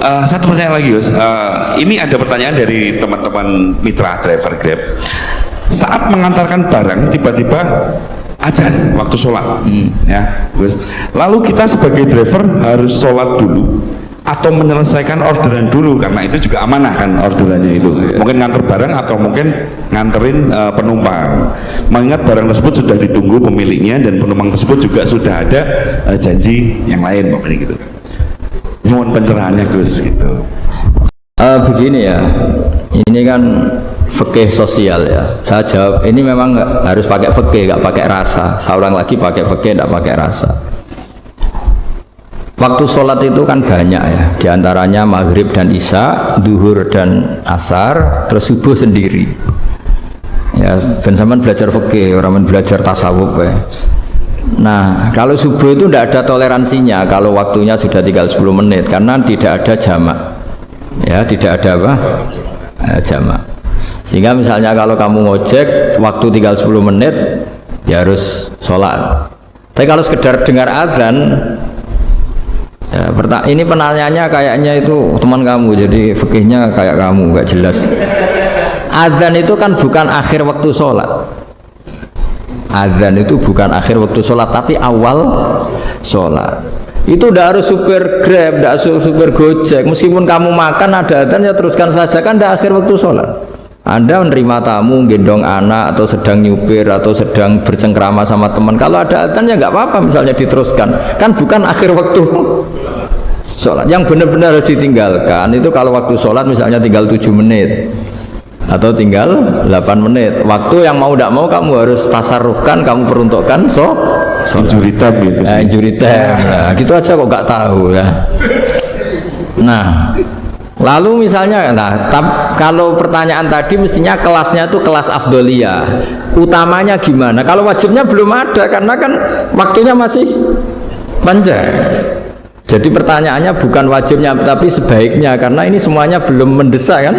Satu pertanyaan lagi Gus. Ini ada pertanyaan dari teman-teman mitra driver Grab. Saat mengantarkan barang tiba-tiba azan waktu sholat, ya Gus. Lalu kita sebagai driver harus sholat dulu atau menyelesaikan orderan dulu, karena itu juga amanah kan orderannya itu. Mungkin nganter barang atau mungkin nganterin penumpang. Mengingat barang tersebut sudah ditunggu pemiliknya dan penumpang tersebut juga sudah ada janji yang lain, pokoknya gitu. Mohon pencerahannya Gus gitu. Begini ya, ini kan fikih sosial ya. Saya jawab ini memang harus pakai fikih, nggak pakai rasa. Saya ulang lagi, pakai fikih, nggak pakai rasa. Waktu sholat itu kan banyak ya, diantaranya maghrib dan isya, duhur dan asar, terus subuh sendiri. Ya, ben sampean belajar fikih, orang belajar tasawuf ya. Nah, kalau subuh itu tidak ada toleransinya kalau waktunya sudah tinggal 10 menit, karena tidak ada jamak. Ya, tidak ada apa? Jamak. Sehingga misalnya kalau kamu ngojek, waktu tinggal 10 menit, ya harus sholat. Tapi kalau sekedar dengar azan, ya, ini penanyanya kayaknya itu teman kamu, jadi fikihnya kayak kamu, nggak jelas. Azan itu kan bukan akhir waktu sholat. Azan itu bukan akhir waktu sholat, tapi awal sholat. Itu udah harus supir Grab, udah harus supir Gojek. Meskipun kamu makan ada azan, ya teruskan saja, kan udah akhir waktu sholat. Anda menerima tamu, gendong anak, atau sedang nyupir, atau sedang bercengkrama sama teman. Kalau ada azan ya nggak apa-apa, misalnya diteruskan. Kan bukan akhir waktu sholat. Yang benar-benar harus ditinggalkan itu kalau waktu sholat misalnya tinggal 7 menit atau tinggal 8 menit. Waktu yang mau tidak mau kamu harus tasarrufkan, kamu peruntukkan injury time gitu. Injury time. Nah, gitu aja kok nggak tahu ya. Nah, lalu misalnya, kalau pertanyaan tadi mestinya kelasnya itu kelas afdoliyah. Utamanya gimana? Kalau wajibnya belum ada, karena kan waktunya masih panjang. Jadi pertanyaannya bukan wajibnya, tapi sebaiknya, karena ini semuanya belum mendesak kan.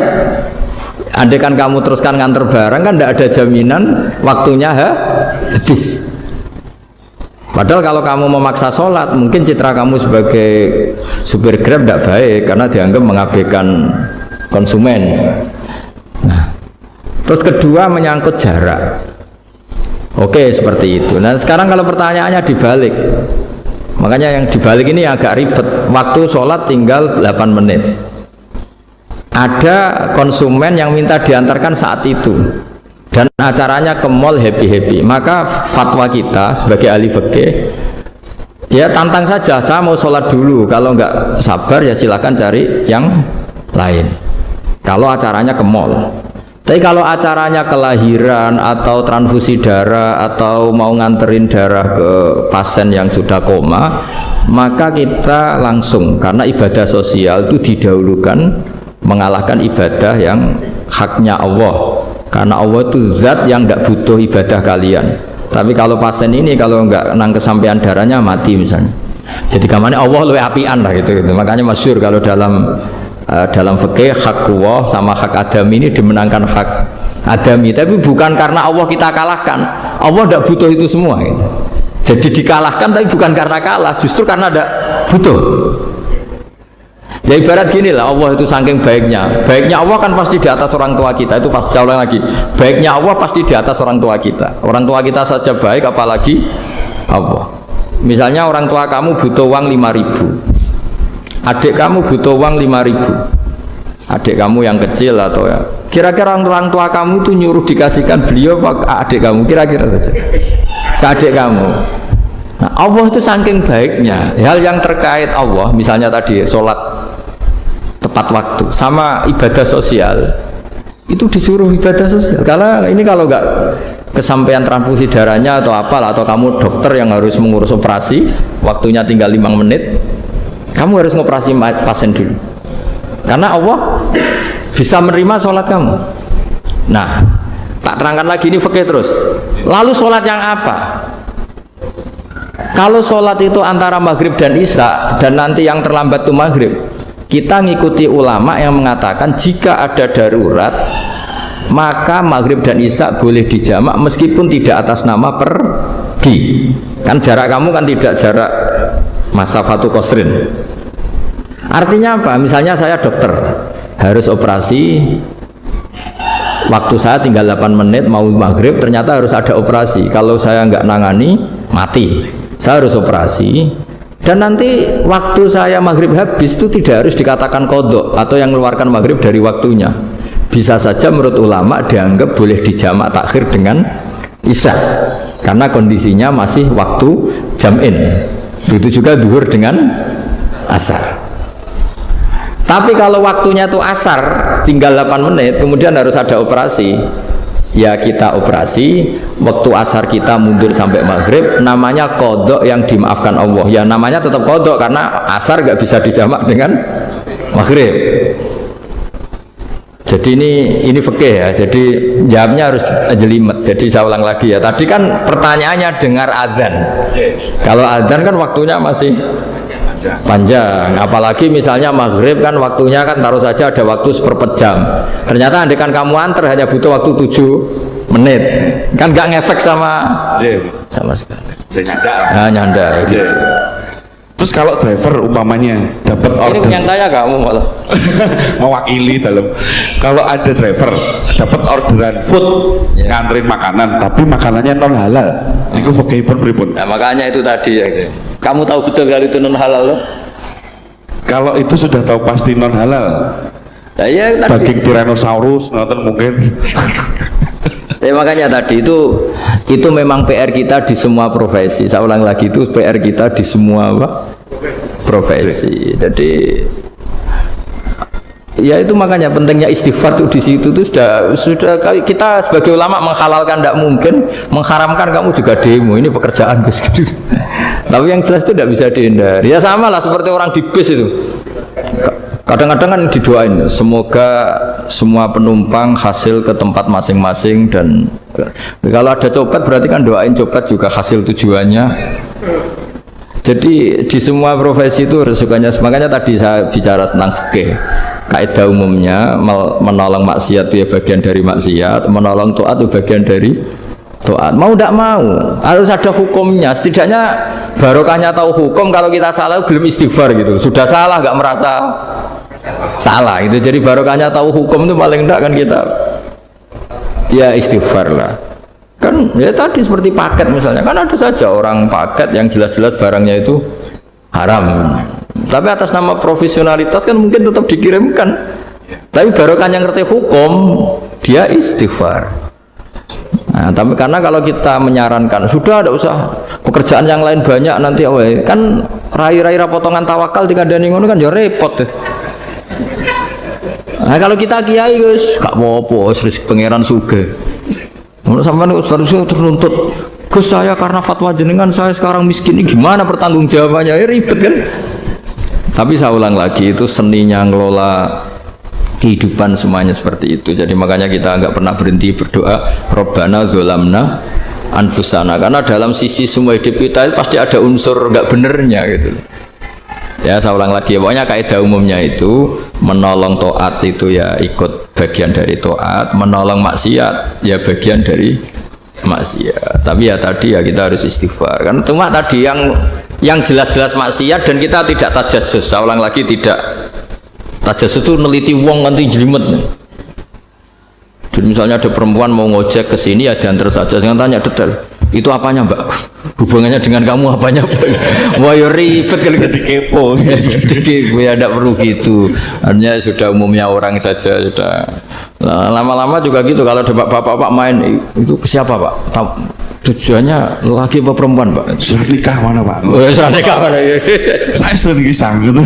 Andai kan kamu teruskan nganter barang kan tidak ada jaminan waktunya habis. Padahal kalau kamu memaksa sholat, mungkin citra kamu sebagai supir Grab tidak baik, karena dianggap mengabaikan konsumen. Nah, terus kedua menyangkut jarak. Oke, seperti itu. Nah, sekarang kalau pertanyaannya dibalik, makanya yang dibalik ini agak ribet. Waktu sholat tinggal 8 menit. Ada konsumen yang minta diantarkan saat itu, dan acaranya ke mall happy-happy. Maka fatwa kita sebagai ahli fikih, ya tantang saja, saya mau sholat dulu. Kalau nggak sabar ya silakan cari yang lain. Kalau acaranya ke mall. Tapi kalau acaranya kelahiran atau transfusi darah atau mau nganterin darah ke pasien yang sudah koma, maka kita langsung, karena ibadah sosial itu didahulukan mengalahkan ibadah yang haknya Allah, karena Allah itu zat yang tidak butuh ibadah kalian. Tapi kalau pasien ini kalau nggak nang kesampaian darahnya mati misalnya, jadi kamarnya Allah lebih apian lah gitu. Makanya masyhur kalau dalam fikih hak Allah sama hak adami ini dimenangkan hak adami, tapi bukan karena Allah kita kalahkan. Allah tidak butuh itu semua gitu. Jadi dikalahkan tapi bukan karena kalah, justru karena tidak butuh. Ya ibarat gini lah, Allah itu saking baiknya Allah kan pasti di atas orang tua kita. Itu pasti, saya ulang lagi, baiknya Allah pasti di atas orang tua kita. Orang tua kita saja baik, apalagi Allah. Misalnya orang tua kamu butuh uang 5.000, adik kamu butuh uang 5.000, adik kamu yang kecil atau ya, kira-kira orang tua kamu itu nyuruh dikasihkan beliau apa adik kamu, kira-kira saja ke adik kamu. Nah, Allah itu saking baiknya, hal yang terkait Allah, misalnya tadi sholat tepat waktu sama ibadah sosial, itu disuruh ibadah sosial. Karena ini kalau nggak kesampaian transfusi darahnya atau apalah, atau kamu dokter yang harus mengurus operasi, waktunya tinggal 5 menit, kamu harus ngoperasi pasien dulu, karena Allah bisa menerima sholat kamu. Nah, tak terangkan lagi, ini fikih terus. Lalu sholat yang apa? Kalau sholat itu antara maghrib dan isya, dan nanti yang terlambat itu maghrib, kita ngikuti ulama yang mengatakan jika ada darurat maka maghrib dan isya boleh dijamak meskipun tidak atas nama pergi. Kan jarak kamu kan tidak jarak masafatu qasrin. Artinya apa? Misalnya saya dokter harus operasi, waktu saya tinggal 8 menit mau maghrib, ternyata harus ada operasi. Kalau saya nggak nangani mati, saya harus operasi. Dan nanti waktu saya maghrib habis itu tidak harus dikatakan kodok atau yang mengeluarkan maghrib dari waktunya. Bisa saja menurut ulama dianggap boleh dijamak takhir dengan isya karena kondisinya masih waktu jam'in. Begitu juga zuhur dengan asar. Tapi kalau waktunya itu asar tinggal 8 menit kemudian harus ada operasi, ya kita operasi, waktu asar kita mundur sampai maghrib, namanya kodok yang dimaafkan Allah. Ya namanya tetap kodok karena asar nggak bisa dijamak dengan maghrib. Jadi ini fikih ya, jadi jawabnya harus jelimet. Jadi saya ulang lagi ya, tadi kan pertanyaannya dengar adzan. Kalau adzan kan waktunya masih panjang, apalagi misalnya maghrib kan waktunya kan taruh saja ada waktu seperempat jam. Ternyata andekan kamu antar hanya butuh waktu 7 menit, kan nggak ngefek sama sekali. Saya nyanda. Nah, nyanda. Gitu. Terus kalau driver umpamanya dapat order, Ini yang tanya kamu malah mewakili dalam, kalau ada driver dapat orderan food, nganterin makanan, tapi makanannya non halal, itu fakihipun pripun? Nah, makanya itu tadi ya. Kamu tahu betul kalau itu non halal loh? Kalau itu sudah tahu pasti non halal. Nah, iya, tadi. Daging Tyrannosaurus, nonton mungkin. Ya, makanya tadi itu memang PR kita di semua profesi. Saya ulang lagi, itu PR kita di semua profesi. Jadi ya itu makanya pentingnya istighfar tuh di situ tuh sudah kita sebagai ulama menghalalkan tidak mungkin, mengharamkan kamu juga demo, ini pekerjaan bis gitu. Tapi yang jelas itu tidak bisa dihindari. Ya sama lah seperti orang di bis itu. Kadang-kadang kan didoain semoga semua penumpang hasil ke tempat masing-masing, dan kalau ada copet berarti kan doain copet juga hasil tujuannya. Jadi di semua profesi itu resikonya. Makanya tadi saya bicara tentang fikih. Kaidah umumnya menolong maksiat itu ya bagian dari maksiat, menolong taat itu bagian dari taat. Mau tidak mau harus ada hukumnya. Setidaknya barokahnya tahu hukum. Kalau kita salah belum istighfar gitu, sudah salah nggak merasa salah itu. Jadi barokahnya tahu hukum itu paling tidak kan kita ya istighfar lah. Kan ya tadi seperti paket misalnya, kan ada saja orang paket yang jelas-jelas barangnya itu haram, tapi atas nama profesionalitas kan mungkin tetap dikirimkan. Tapi barokahnya ngerti hukum dia istighfar. Nah, tapi karena kalau kita menyarankan sudah ada usah pekerjaan yang lain banyak nanti kan rai-rai potongan tawakal dikandani ngono kan ya repot deh. Nah, kalau kita kiai guys gak apa-apa wis pangeran sugih. Menurut sampean harus ternuntut Gus saya karena fatwa jenengan saya sekarang miskin, ini gimana pertanggungjawabannya? Ya ribet kan. Tapi saya ulang lagi, itu seninya ngelola kehidupan semuanya seperti itu. Jadi makanya kita nggak pernah berhenti berdoa Rabbana dzolamna anfusana, karena dalam sisi semua hidup kita itu pasti ada unsur nggak benernya gitu. Ya saya ulang lagi, pokoknya kaidah umumnya itu menolong taat itu ya ikut bagian dari taat, menolong maksiat ya bagian dari maksiat. Tapi ya tadi ya kita harus istighfar. Kan cuma tadi yang jelas-jelas maksiat dan kita tidak tajassus. Saya ulang lagi, tidak tajassus itu neliti wong nanti jelimet. Jadi misalnya ada perempuan mau ngojek ke sini ya diantar saja, jangan tanya detail. Itu apanya mbak? Hubungannya dengan kamu apanya? Wah ya ribet kalau jadi kepo. Jadi gue tidak perlu gitu. Artinya sudah umumnya orang saja sudah. Nah, lama-lama juga gitu. Kalau ada bapak-bapak main itu ke siapa pak? Tujuannya laki apa perempuan pak? Surat nikah mana pak? Surat nikah mana? Saya sudah nikah gitu.